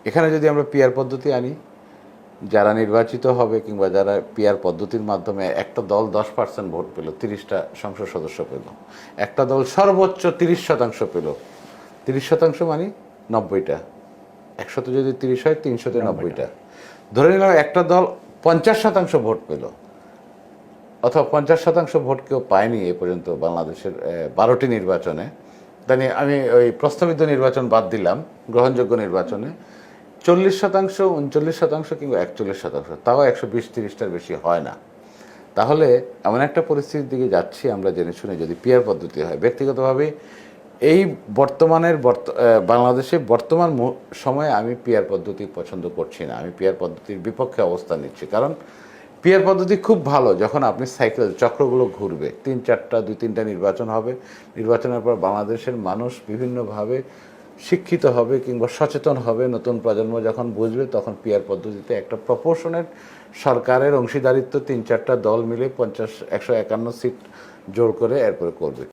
এখানে যদি আমরা পিআর পদ্ধতি আনি, যারা নির্বাচিত হবে কিংবা যারা পিআর পদ্ধতির মাধ্যমে একটা দল 10% ভোট পেল, 30টা সংসদ সদস্য পেল, একটা দল সর্বোচ্চ 30% পেল, 30% মানে 90টা, 100তে যদি 30 হয় 300তে 90টা। ধরে নিলাম একটা দল 50% ভোট পেল, অথবা 50% ভোট কেউ পায়নি এ পর্যন্ত বাংলাদেশের 12টি নির্বাচনে। তাই আমি ওই প্রস্তাবিত নির্বাচন বাদ দিলাম, গ্রহণযোগ্য নির্বাচনে 40%, 39% কিংবা 41%, তাও 120-30টার বেশি হয় না। তাহলে এমন একটা পরিস্থিতির দিকে যাচ্ছি আমরা জেনে শুনে, যদি পিআর পদ্ধতি হয়। ব্যক্তিগতভাবে এই বাংলাদেশে বর্তমান সময়ে আমি পিআর পদ্ধতি পছন্দ করছি না, আমি পিআর পদ্ধতির বিপক্ষে অবস্থান নিচ্ছি। কারণ পিআর পদ্ধতি খুব ভালো যখন আপনি সাইকেল চক্রগুলো ঘুরবে, 3-4টা 2-3টা নির্বাচন হবে, নির্বাচনের পর বাংলাদেশের মানুষ বিভিন্নভাবে শিক্ষিত হবে কিংবা সচেতন হবে, নতুন প্রজন্ম যখন বুঝবে তখন পিআর পদ্ধতিতে একটা প্রপোর্শনের সরকারের অংশীদারিত্ব 3-4টা দল মিলে 151 সিট জোর করে এরপরে করবে।